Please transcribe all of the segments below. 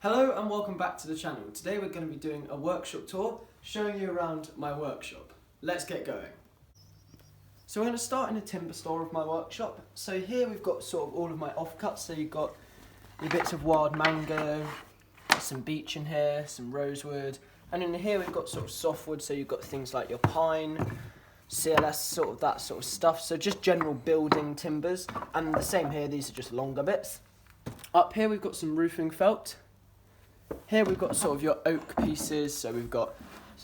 Hello and welcome back to the channel. Today we're going to be doing a workshop tour, showing you around my workshop. Let's get going. So we're going to start in a timber store of my workshop. So here we've got sort of all of my offcuts. So you've got your bits of wild mango, some beech in here, some rosewood, and in here we've got sort of softwood. So you've got things like your pine, CLS, sort of that sort of stuff. So just general building timbers, and the same here. These are just longer bits. Up here we've got some roofing felt. Here we've got sort of your oak pieces, so we've got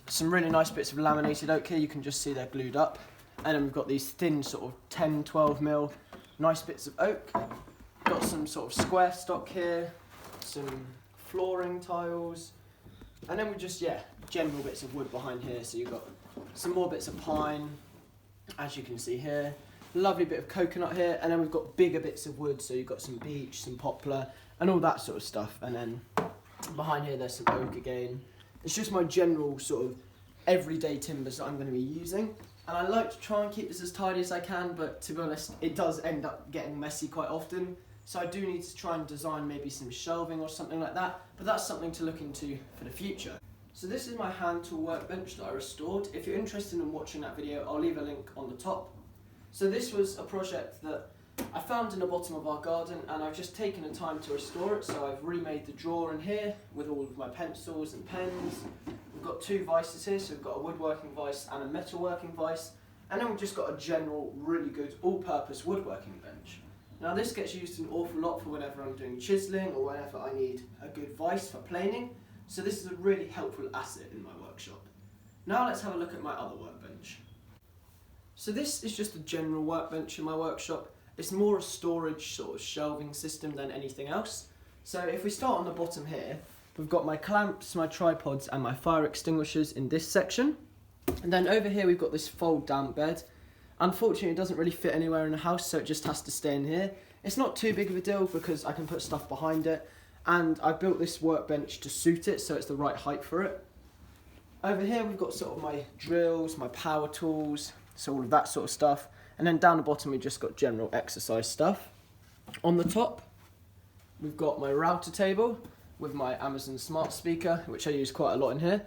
some really nice bits of laminated oak here, you can just see they're glued up. And then we've got these thin sort of 10, 12 mil nice bits of oak. Got some sort of square stock here, some flooring tiles, and then we just, general bits of wood behind here. So you've got some more bits of pine, as you can see here. Lovely bit of coconut here, and then we've got bigger bits of wood, so you've got some beech, some poplar, and all that sort of stuff. And then behind here there's some oak again. It's just my general sort of everyday timbers that I'm going to be using, and I like to try and keep this as tidy as I can, but to be honest it does end up getting messy quite often, so I do need to try and design maybe some shelving or something like that, but that's something to look into for the future. So this is my hand tool workbench that I restored. If you're interested in watching that video, I'll leave a link on the top. So this was a project that I found in the bottom of our garden, and I've just taken the time to restore it. So I've remade the drawer in here with all of my pencils and pens. We've got two vices here, so we've got a woodworking vice and a metalworking vice, and then we've just got a general really good all-purpose woodworking bench. Now this gets used an awful lot for whenever I'm doing chiselling or whenever I need a good vice for planing, so this is a really helpful asset in my workshop. Now let's have a look at my other workbench. So this is just a general workbench in my workshop. It's more a storage sort of shelving system than anything else. So if we start on the bottom here, we've got my clamps, my tripods and my fire extinguishers in this section. And then over here we've got this fold down bed. Unfortunately it doesn't really fit anywhere in the house, so it just has to stay in here. It's not too big of a deal because I can put stuff behind it, and I built this workbench to suit it, so it's the right height for it. Over here we've got sort of my drills, my power tools, so all of that sort of stuff. And then down the bottom we've just got general exercise stuff. On the top we've got my router table with my Amazon smart speaker, which I use quite a lot in here.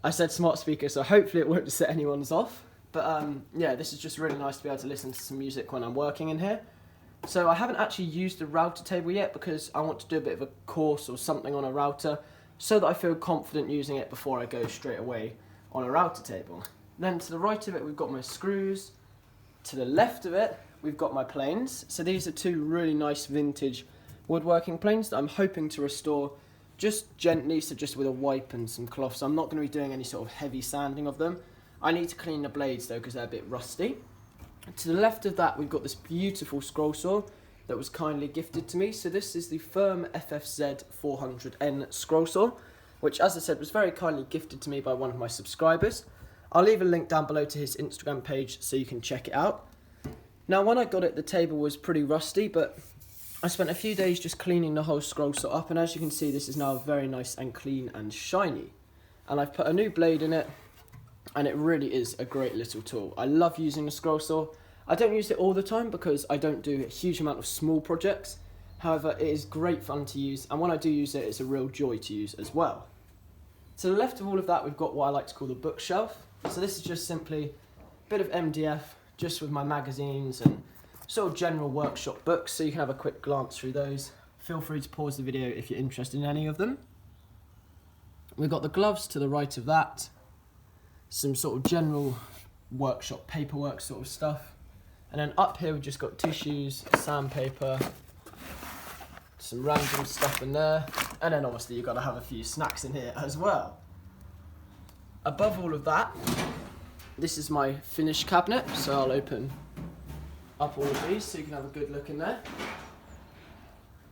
I said smart speaker, so hopefully it won't set anyone's off. But this is just really nice to be able to listen to some music when I'm working in here. So I haven't actually used the router table yet because I want to do a bit of a course or something on a router so that I feel confident using it before I go straight away on a router table. Then to the right of it we've got my screws. To the left of it, we've got my planes. So these are two really nice vintage woodworking planes that I'm hoping to restore just gently, so just with a wipe and some cloth. So I'm not going to be doing any sort of heavy sanding of them. I need to clean the blades though because they're a bit rusty. To the left of that, we've got this beautiful scroll saw that was kindly gifted to me. So this is the Firm FFZ 400N scroll saw, which, as I said, was very kindly gifted to me by one of my subscribers. I'll leave a link down below to his Instagram page so you can check it out. Now when I got it, the table was pretty rusty, but I spent a few days just cleaning the whole scroll saw up, and as you can see this is now very nice and clean and shiny. And I've put a new blade in it, and it really is a great little tool. I love using the scroll saw. I don't use it all the time because I don't do a huge amount of small projects. However, it is great fun to use, and when I do use it, it's a real joy to use as well. To the left of all of that, we've got what I like to call the bookshelf. So this is just simply a bit of MDF, just with my magazines and sort of general workshop books, so you can have a quick glance through those. Feel free to pause the video if you're interested in any of them. We've got the gloves to the right of that, some sort of general workshop paperwork sort of stuff. And then up here we've just got tissues, sandpaper, some random stuff in there, and then obviously you've got to have a few snacks in here as well. Above all of that, this is my finish cabinet, so I'll open up all of these so you can have a good look in there.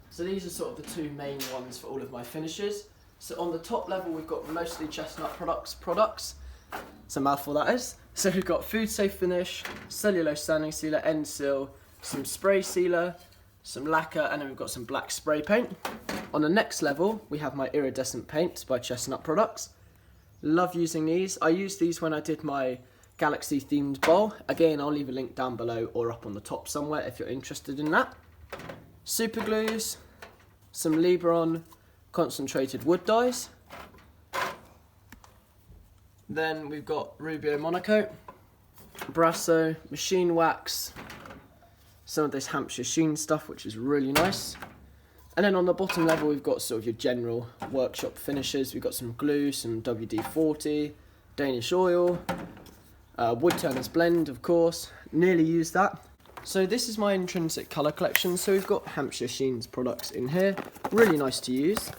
So these are sort of the two main ones for all of my finishes. So on the top level we've got mostly chestnut products. It's a mouthful that is. So we've got food safe finish, cellulose sanding sealer, end seal, some spray sealer, some lacquer, and then we've got some black spray paint. On the next level we have my iridescent paint by Chestnut Products. Love using these. I used these when I did my Galaxy themed bowl. Again, I'll leave a link down below or up on the top somewhere if you're interested in that. Super glues, some Libron, concentrated wood dyes. Then we've got Rubio Monocoat, Brasso, machine wax, some of this Hampshire sheen stuff, which is really nice. And then on the bottom level, we've got sort of your general workshop finishes. We've got some glue, some WD-40, Danish oil, Woodturner's blend, of course. Nearly used that. So this is my intrinsic colour collection. So we've got Hampshire Sheen's products in here. Really nice to use.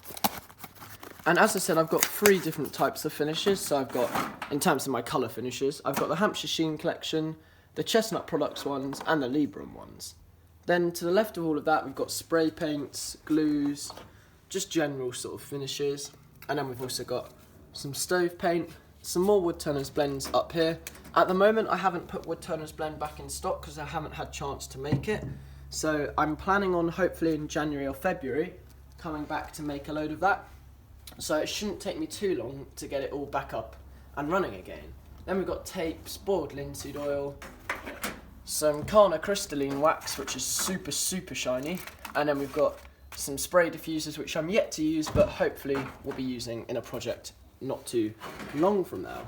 And as I said, I've got 3 different types of finishes. So I've got, in terms of my colour finishes, I've got the Hampshire Sheen collection, the Chestnut Products ones, and the Libram ones. Then to the left of all of that, we've got spray paints, glues, just general sort of finishes. And then we've also got some stove paint, some more Woodturner's blends up here. At the moment, I haven't put Woodturner's blend back in stock because I haven't had chance to make it. So I'm planning on hopefully in January or February coming back to make a load of that. So it shouldn't take me too long to get it all back up and running again. Then we've got tapes, boiled linseed oil, some Carna crystalline wax, which is super shiny, and then we've got some spray diffusers, which I'm yet to use, but hopefully we'll be using in a project not too long from now.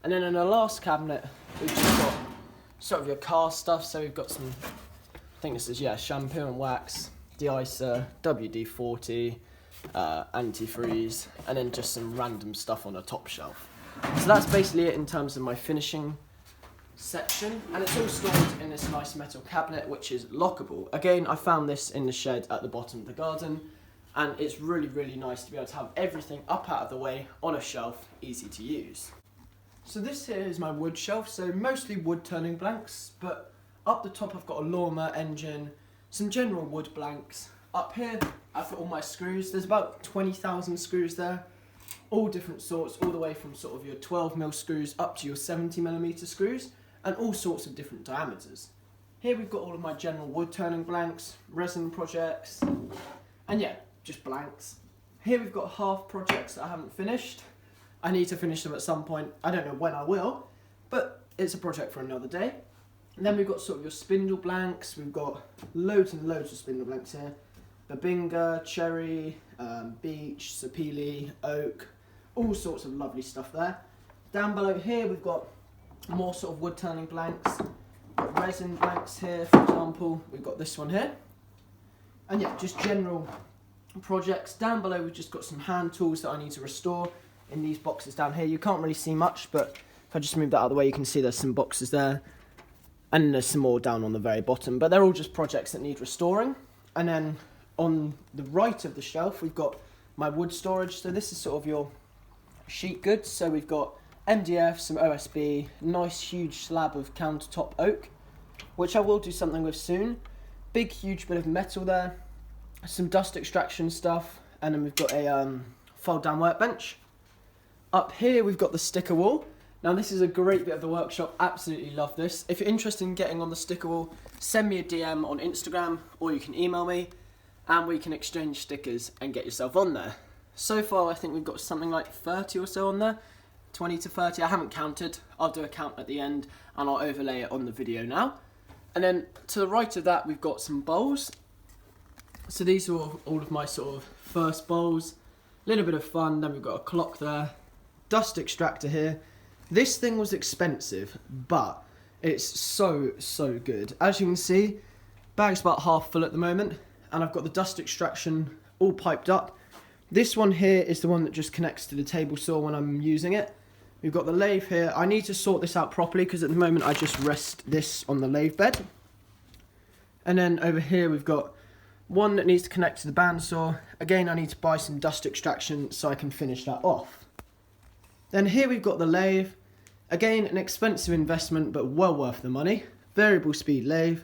And then in the last cabinet, we've just got sort of your car stuff. So we've got some, I think this is, yeah, shampoo and wax, de-icer, WD-40, antifreeze, and then just some random stuff on a top shelf. So that's basically it in terms of my finishing section, and it's all stored in this nice metal cabinet which is lockable. Again, I found this in the shed at the bottom of the garden, and it's really nice to be able to have everything up out of the way on a shelf, easy to use. So this here is my wood shelf, so mostly wood turning blanks, but up the top I've got a lawnmower engine, some general wood blanks. Up here I've got all my screws. There's about 20,000 screws there, all different sorts, all the way from sort of your 12mm screws up to your 70mm screws, and all sorts of different diameters. Here we've got all of my general wood turning blanks, resin projects, and yeah, just blanks. Here we've got half projects that I haven't finished. I need to finish them at some point. I don't know when I will, but it's a project for another day. And then we've got sort of your spindle blanks. We've got loads and loads of spindle blanks here. Babinga, cherry, beech, sapele, oak, all sorts of lovely stuff there. Down below here we've got more sort of wood turning blanks, resin blanks here, for example. We've got this one here, and yeah, just general projects. Down below we've just got some hand tools that I need to restore in these boxes down here. You can't really see much, but if I just move that out of the way, you can see there's some boxes there, and there's some more down on the very bottom, but they're all just projects that need restoring. And then on the right of the shelf we've got my wood storage. So this is sort of your sheet goods. So we've got MDF, some OSB, nice huge slab of countertop oak, which I will do something with soon. Big huge bit of metal there, some dust extraction stuff, and then we've got a fold down workbench. Up here we've got the sticker wall. Now this is a great bit of the workshop, absolutely love this. If you're interested in getting on the sticker wall, send me a DM on Instagram, or you can email me, and we can exchange stickers and get yourself on there. So far I think we've got something like 30 or so on there. 20 to 30, I haven't counted. I'll do a count at the end and I'll overlay it on the video now. And then to the right of that we've got some bowls. So these are all of my sort of first bowls. A little bit of fun. Then we've got a clock there. Dust extractor here. This thing was expensive, but it's so good. As you can see, bag's about half full at the moment, and I've got the dust extraction all piped up. This one here is the one that just connects to the table saw when I'm using it. We've got the lathe here. I need to sort this out properly because at the moment I just rest this on the lathe bed. And then over here we've got one that needs to connect to the bandsaw. Again, I need to buy some dust extraction so I can finish that off. Then here we've got the lathe. Again, an expensive investment, but well worth the money. Variable speed lathe.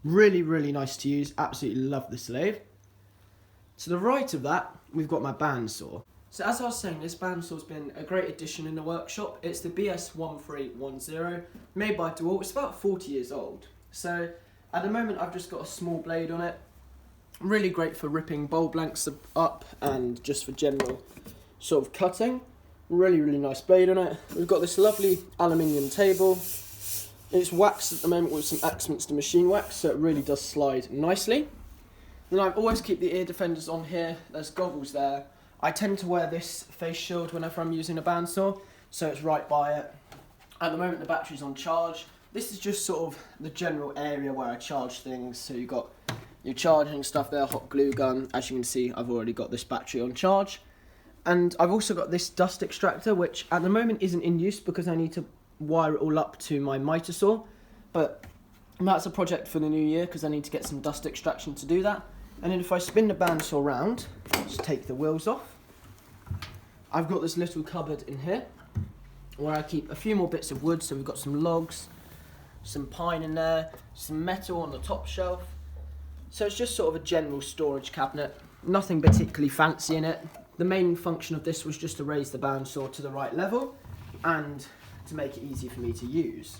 Really nice to use. Absolutely love this lathe. To the right of that, we've got my bandsaw. So as I was saying, this bandsaw's been a great addition in the workshop. It's the BS1310, made by DeWalt. It's about 40 years old. So at the moment, I've just got a small blade on it. Really great for ripping bowl blanks up and just for general sort of cutting. Really nice blade on it. We've got this lovely aluminium table. It's waxed at the moment with some Axminster machine wax, so it really does slide nicely. Then I always keep the ear defenders on here. There's goggles there, I tend to wear this face shield whenever I'm using a bandsaw, so it's right by it. At the moment the battery's on charge. This is just sort of the general area where I charge things, so you've got your charging stuff there, hot glue gun. As you can see, I've already got this battery on charge. And I've also got this dust extractor, which at the moment isn't in use because I need to wire it all up to my miter saw. But that's a project for the new year because I need to get some dust extraction to do that. And then if I spin the bandsaw round, just take the wheels off. I've got this little cupboard in here where I keep a few more bits of wood. So we've got some logs, some pine in there, some metal on the top shelf. So it's just sort of a general storage cabinet, nothing particularly fancy in it. The main function of this was just to raise the bandsaw to the right level and to make it easy for me to use.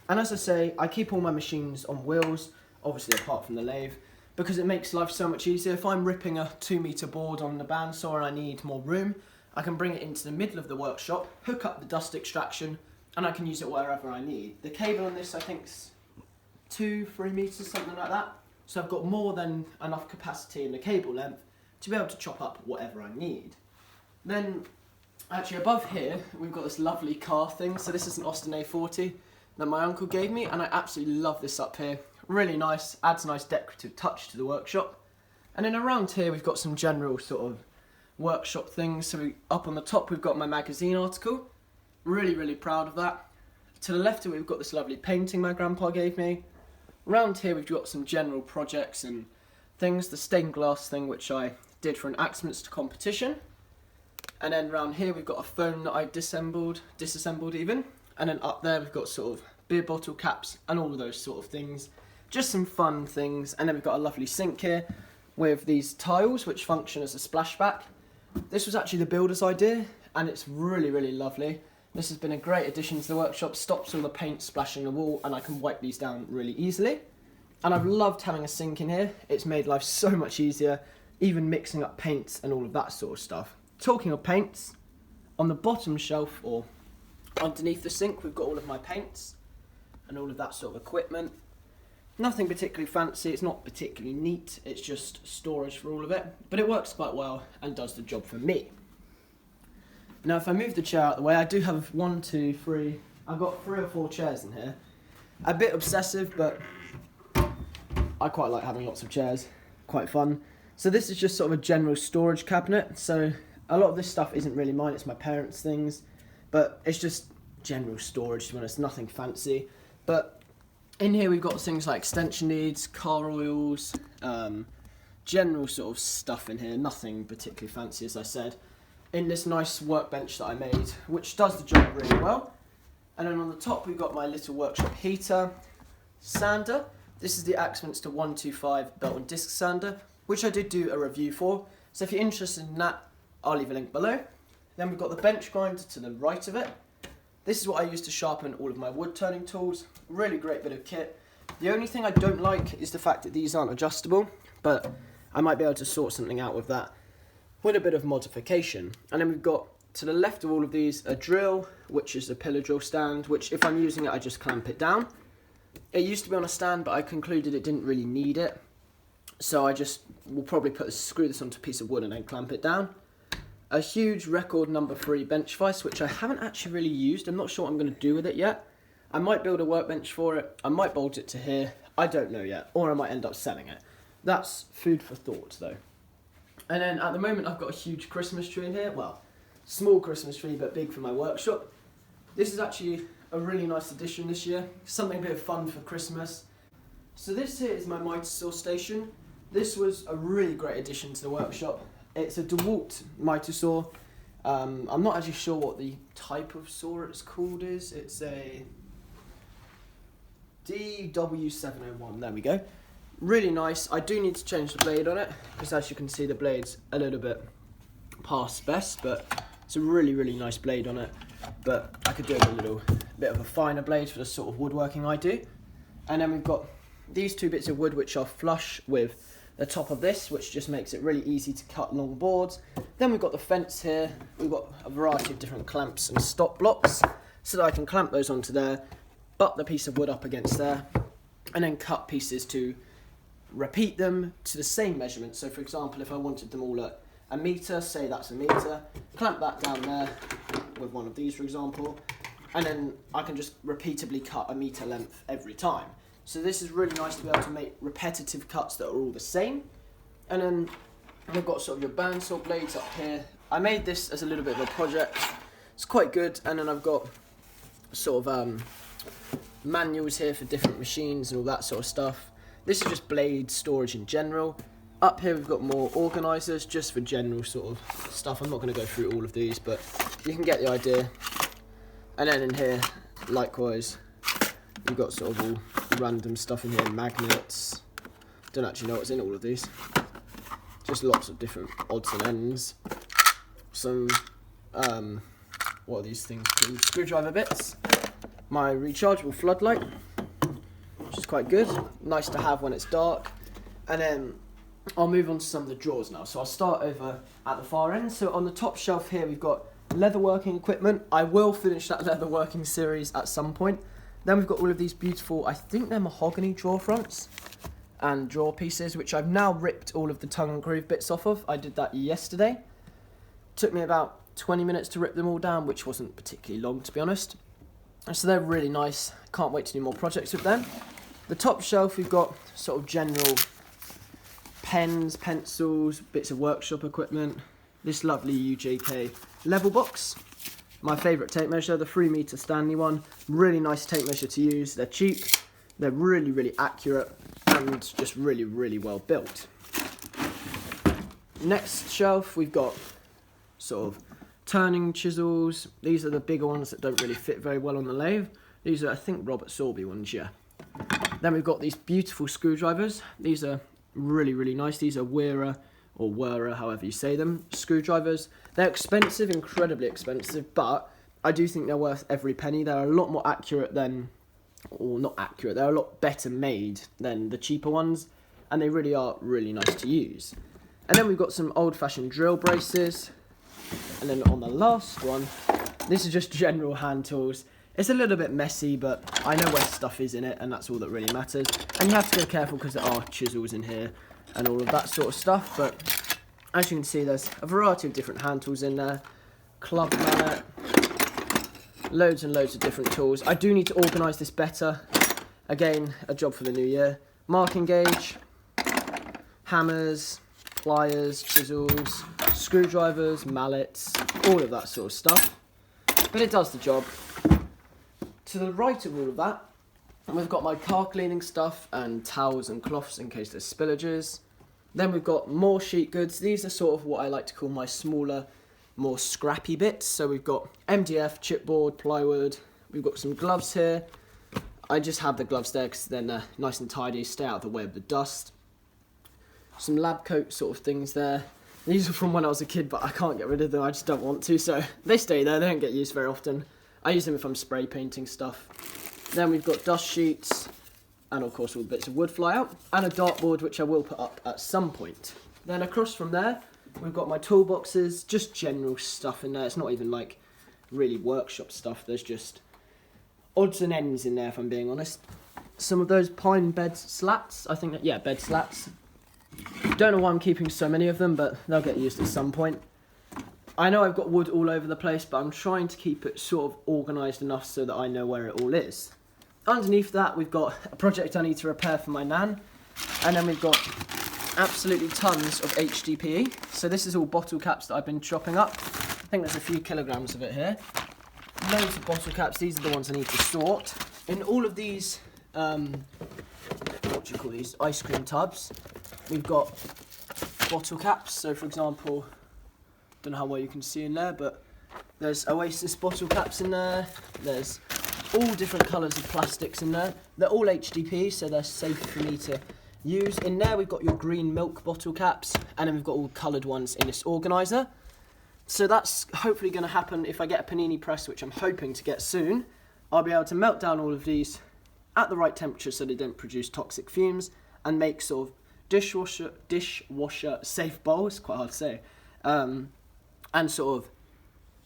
And as I say, I keep all my machines on wheels, obviously apart from the lathe, because it makes life so much easier. If I'm ripping a 2-metre board on the bandsaw and I need more room, I can bring it into the middle of the workshop, hook up the dust extraction, and I can use it wherever I need. The cable on this I think is 2-3 metres, something like that. So I've got more than enough capacity in the cable length to be able to chop up whatever I need. Then, actually above here, we've got this lovely car thing. So this is an Austin A40 that my uncle gave me, and I absolutely love this up here. Really nice, adds a nice decorative touch to the workshop. And then around here we've got some general sort of workshop things. So up on the top we've got my magazine article. Really proud of that. To the left of it we've got this lovely painting my grandpa gave me. Around here we've got some general projects and things, the stained glass thing which I did for an Axminster competition. And then around here we've got a phone that I disassembled even. And then up there we've got sort of beer bottle caps and all of those sort of things. Just some fun things. And then we've got a lovely sink here with these tiles which function as a splashback. This was actually the builder's idea and it's really lovely. This has been a great addition to the workshop, stops all the paint splashing the wall and I can wipe these down really easily. And I've loved having a sink in here. It's made life so much easier, even mixing up paints and all of that sort of stuff. Talking of paints, on the bottom shelf or underneath the sink we've got all of my paints and all of that sort of equipment. Nothing particularly fancy, it's not particularly neat, it's just storage for all of it, but it works quite well and does the job for me. Now if I move the chair out of the way, I do have 1, 2, 3, I've got 3 or 4 chairs in here. A bit obsessive, but I quite like having lots of chairs, quite fun. So this is just sort of a general storage cabinet, so a lot of this stuff isn't really mine, it's my parents' things, but it's just general storage to be honest, nothing fancy. But in here we've got things like extension leads, car oils, general sort of stuff in here, nothing particularly fancy as I said. In this nice workbench that I made, which does the job really well. And then on the top we've got my little workshop heater, sander. This is the Axminster 125 belt and disc sander, which I did do a review for. So if you're interested in that, I'll leave a link below. Then we've got the bench grinder to the right of it. This is what I use to sharpen all of my wood turning tools. Really great bit of kit. The only thing I don't like is the fact that these aren't adjustable, but I might be able to sort something out with that with a bit of modification. And then we've got to the left of all of these a drill, which is a pillar drill stand, which if I'm using it I just clamp it down. It used to be on a stand, but I concluded it didn't really need it, so I just will probably screw this onto a piece of wood and then clamp it down. A huge record number 3 bench vise, which I haven't actually really used. I'm not sure what I'm going to do with it yet. I might build a workbench for it, I might bolt it to here, I don't know yet, or I might end up selling it. That's food for thought though. And then at the moment I've got a huge Christmas tree in here, well, small Christmas tree but big for my workshop. This is actually a really nice addition this year, something a bit of fun for Christmas. So this here is my miter saw station. This was a really great addition to the workshop. It's a DeWalt miter saw. I'm not actually sure what the type of saw it's called is. It's a DW701, there we go. Really nice. I do need to change the blade on it, because as you can see the blade's a little bit past best, but it's a really nice blade on it. But I could do a little bit of a finer blade for the sort of woodworking I do. And then we've got these 2 bits of wood which are flush with the top of this, which just makes it really easy to cut long boards. Then we've got the fence here. We've got a variety of different clamps and stop blocks so that I can clamp those onto there, butt the piece of wood up against there, and then cut pieces to repeat them to the same measurement. So for example, if I wanted them all at a meter, say that's a meter, clamp that down there with one of these, for example, and then I can just repeatedly cut a meter length every time. So this is really nice to be able to make repetitive cuts that are all the same. And then we've got sort of your bandsaw blades up here. I made this as a little bit of a project. It's quite good. And then I've got sort of manuals here for different machines and all that sort of stuff. This is just blade storage in general. Up here we've got more organisers just for general sort of stuff. I'm not going to go through all of these, but you can get the idea. And then in here, likewise, we've got sort of all random stuff in here, magnets. Don't actually know what's in all of these. Just lots of different odds and ends. Some, what are these things called? Screwdriver bits. My rechargeable floodlight, which is quite good. Nice to have when it's dark. And then I'll move on to some of the drawers now. So I'll start over at the far end. So on the top shelf here, we've got leatherworking equipment. I will finish that leatherworking series at some point. Then we've got all of these beautiful, I think they're mahogany drawer fronts and drawer pieces, which I've now ripped all of the tongue and groove bits off of. I did that yesterday. Took me about 20 minutes to rip them all down, which wasn't particularly long, to be honest. So they're really nice. Can't wait to do more projects with them. The top shelf, we've got sort of general pens, pencils, bits of workshop equipment. This lovely UJK level box. My favourite tape measure, the 3 meter Stanley one. Really nice tape measure to use. They're cheap, they're really, really accurate, and just really, really well built. Next shelf, we've got sort of turning chisels. These are the bigger ones that don't really fit very well on the lathe. These are, I think, Robert Sorby ones, yeah. Then we've got these beautiful screwdrivers. These are really, really nice. These are Wera, or Wera, however you say them, screwdrivers. They're expensive, incredibly expensive, but I do think they're worth every penny. They're a lot more accurate than, or not accurate, they're a lot better made than the cheaper ones, and they really are really nice to use. And then we've got some old-fashioned drill braces. And then on the last one, this is just general hand tools. It's a little bit messy, but I know where stuff is in it, and that's all that really matters. And you have to be careful because there are chisels in here and all of that sort of stuff, but as you can see, there's a variety of different hand tools in there. Club mallet, loads and loads of different tools. I do need to organise this better. Again, a job for the new year. Marking gauge, hammers, pliers, chisels, screwdrivers, mallets, all of that sort of stuff. But it does the job. To the right of all of that, we've got my car cleaning stuff and towels and cloths in case there's spillages. Then we've got more sheet goods. These are sort of what I like to call my smaller, more scrappy bits. So we've got MDF, chipboard, plywood. We've got some gloves here. I just have the gloves there because they're nice and tidy, stay out of the way of the dust. Some lab coat sort of things there. These are from when I was a kid, but I can't get rid of them. I just don't want to, so they stay there. They don't get used very often. I use them if I'm spray painting stuff. Then we've got dust sheets, and of course all the bits of wood fly out, and a dartboard which I will put up at some point. Then across from there, we've got my toolboxes, just general stuff in there. It's not even like really workshop stuff. There's just odds and ends in there, if I'm being honest. Some of those pine bed slats, I think that, yeah, bed slats. Don't know why I'm keeping so many of them, but they'll get used at some point. I know I've got wood all over the place, but I'm trying to keep it sort of organised enough so that I know where it all is. Underneath that, we've got a project I need to repair for my nan, and then we've got absolutely tons of HDPE. So this is all bottle caps that I've been chopping up. I think there's a few kilograms of it here. Loads of bottle caps. These are the ones I need to sort. In all of these, what do you call these? Ice cream tubs. We've got bottle caps. So for example, don't know how well you can see in there, but there's Oasis bottle caps in there. There's all different colours of plastics in there. They're all HDPE, so they're safe for me to use. In there we've got your green milk bottle caps, and then we've got all coloured ones in this organiser. So that's hopefully going to happen if I get a panini press, which I'm hoping to get soon. I'll be able to melt down all of these at the right temperature so they don't produce toxic fumes, and make sort of dishwasher safe bowls, quite hard to say, and sort of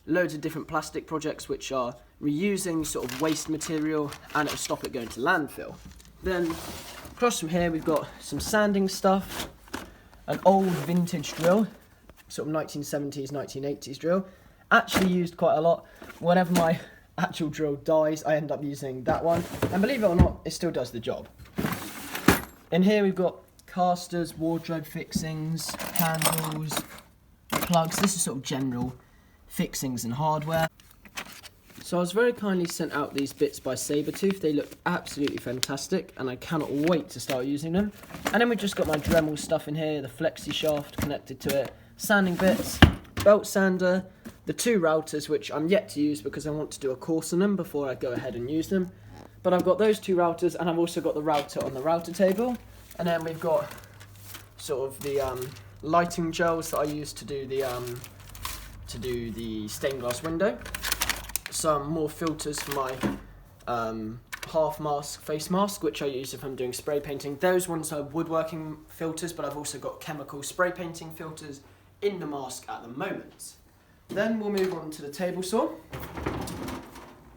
loads of different plastic projects which are reusing sort of waste material, and it'll stop it going to landfill. Then across from here we've got some sanding stuff, an old vintage drill. sort of 1970s, 1980s drill. Actually used quite a lot. Whenever my actual drill dies, I end up using that one. And believe it or not, it still does the job. In here we've got casters, wardrobe fixings, handles, plugs. This is sort of general fixings and hardware. So I was very kindly sent out these bits by Sabertooth. They look absolutely fantastic and I cannot wait to start using them. And then we've just got my Dremel stuff in here, the flexi shaft connected to it, sanding bits, belt sander, the 2 routers which I'm yet to use because I want to do a course on them before I go ahead and use them. But I've got those 2 routers and I've also got the router on the router table. And then we've got sort of the lighting gels that I use to do the stained glass window. Some more filters for my half mask, face mask, which I use if I'm doing spray painting. Those ones are woodworking filters, but I've also got chemical spray painting filters in the mask at the moment. Then we'll move on to the table saw.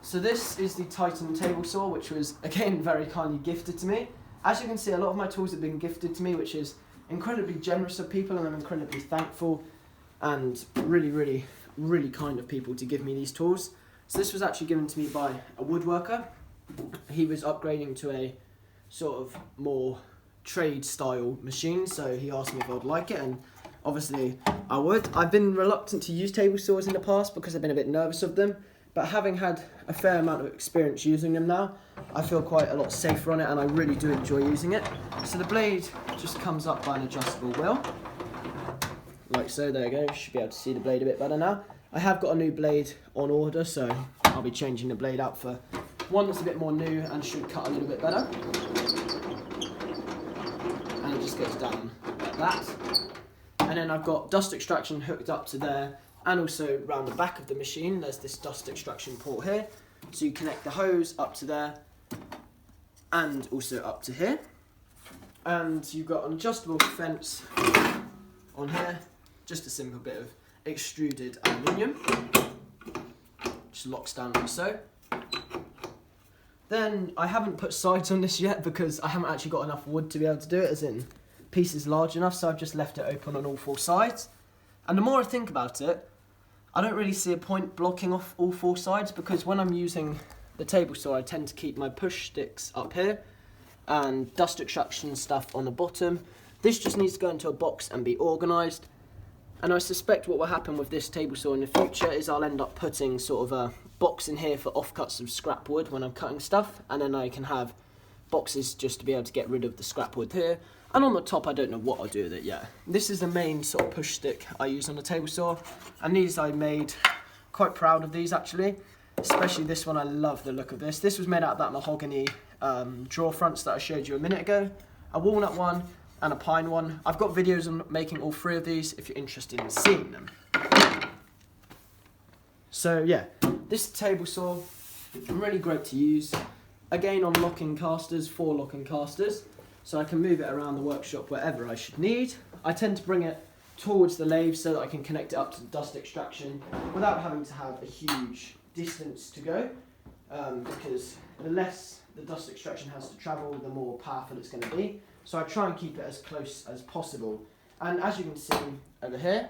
So this is the Titan table saw, which was again very kindly gifted to me. As you can see, a lot of my tools have been gifted to me, which is incredibly generous of people, and I'm incredibly thankful and really kind of people to give me these tools. So this was actually given to me by a woodworker. He was upgrading to a sort of more trade style machine, so he asked me if I would like it, and obviously I would. I've been reluctant to use table saws in the past because I've been a bit nervous of them, but having had a fair amount of experience using them now, I feel quite a lot safer on it and I really do enjoy using it. So the blade just comes up by an adjustable wheel, like so. There you go, you should be able to see the blade a bit better now. I have got a new blade on order, so I'll be changing the blade out for one that's a bit more new and should cut a little bit better. And it just goes down like that. And then I've got dust extraction hooked up to there, and also round the back of the machine there's this dust extraction port here. So you connect the hose up to there and also up to here. And you've got an adjustable fence on here, just a simple bit of extruded aluminium, just locks down like so. Then I haven't put sides on this yet because I haven't actually got enough wood to be able to do it, as in pieces large enough, so I've just left it open on all 4 sides. And the more I think about it, I don't really see a point blocking off all 4 sides, because when I'm using the table saw I tend to keep my push sticks up here and dust extraction stuff on the bottom. This just needs to go into a box and be organised. And I suspect what will happen with this table saw in the future is I'll end up putting sort of a box in here for offcuts of scrap wood when I'm cutting stuff, and then I can have boxes just to be able to get rid of the scrap wood here. And on the top, I don't know what I'll do with it yet. This is the main sort of push stick I use on the table saw, and these I made. Quite proud of these actually, especially this one. I love the look of this. This was made out of that mahogany drawer fronts that I showed you a minute ago. A walnut one and a pine one. I've got videos on making all 3 of these if you're interested in seeing them. So yeah, this table saw, really great to use. Again on locking casters, 4 locking casters, so I can move it around the workshop wherever I should need. I tend to bring it towards the lathe so that I can connect it up to the dust extraction without having to have a huge distance to go, because the less the dust extraction has to travel, the more powerful it's going to be. So I try and keep it as close as possible. And as you can see over here,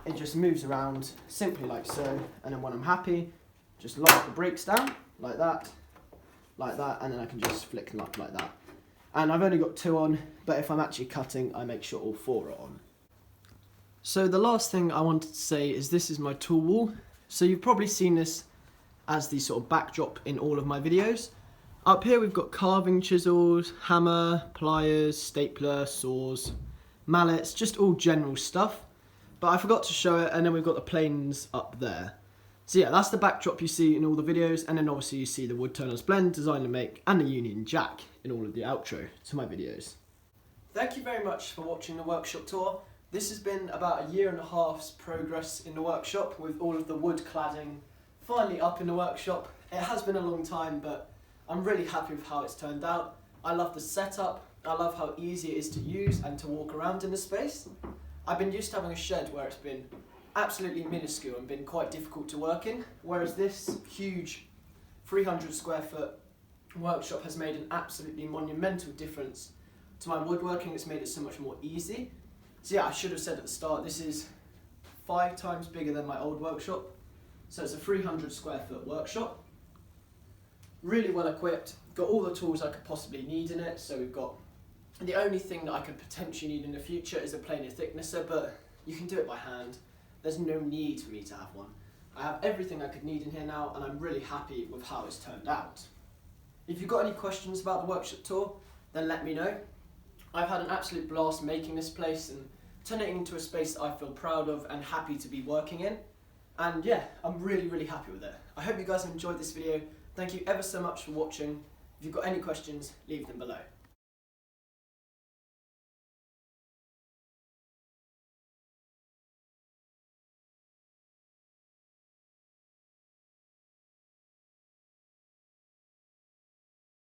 it just moves around simply like so. And then when I'm happy, just lock the brakes down like that, and then I can just flick them up like that. And I've only got 2 on, but if I'm actually cutting, I make sure all 4 are on. So the last thing I wanted to say is this is my tool wall. So you've probably seen this as the sort of backdrop in all of my videos. Up here we've got carving chisels, hammer, pliers, stapler, saws, mallets, just all general stuff. But I forgot to show it, and then we've got the planes up there. So yeah, that's the backdrop you see in all the videos, and then obviously you see the Woodturner's blend, design and make, and the Union Jack in all of the outro to my videos. Thank you very much for watching the workshop tour. This has been about 1.5 years progress in the workshop, with all of the wood cladding finally up in the workshop. It has been a long time, but I'm really happy with how it's turned out. I love the setup, I love how easy it is to use and to walk around in the space. I've been used to having a shed where it's been absolutely minuscule and been quite difficult to work in, whereas this huge 300 square foot workshop has made an absolutely monumental difference to my woodworking. It's made it so much more easy. So yeah, I should have said at the start, this is 5 times bigger than my old workshop. So it's a 300 square foot workshop. Really well equipped, got all the tools I could possibly need in it. So we've got, the only thing that I could potentially need in the future is a planer thicknesser, but you can do it by hand. There's no need for me to have one. I have everything I could need in here now, and I'm really happy with how it's turned out. If you've got any questions about the workshop tour, then let me know. I've had an absolute blast making this place and turning it into a space that I feel proud of and happy to be working in. And yeah, I'm really happy with it. I hope you guys have enjoyed this video. Thank you ever so much for watching. If you've got any questions, leave them below.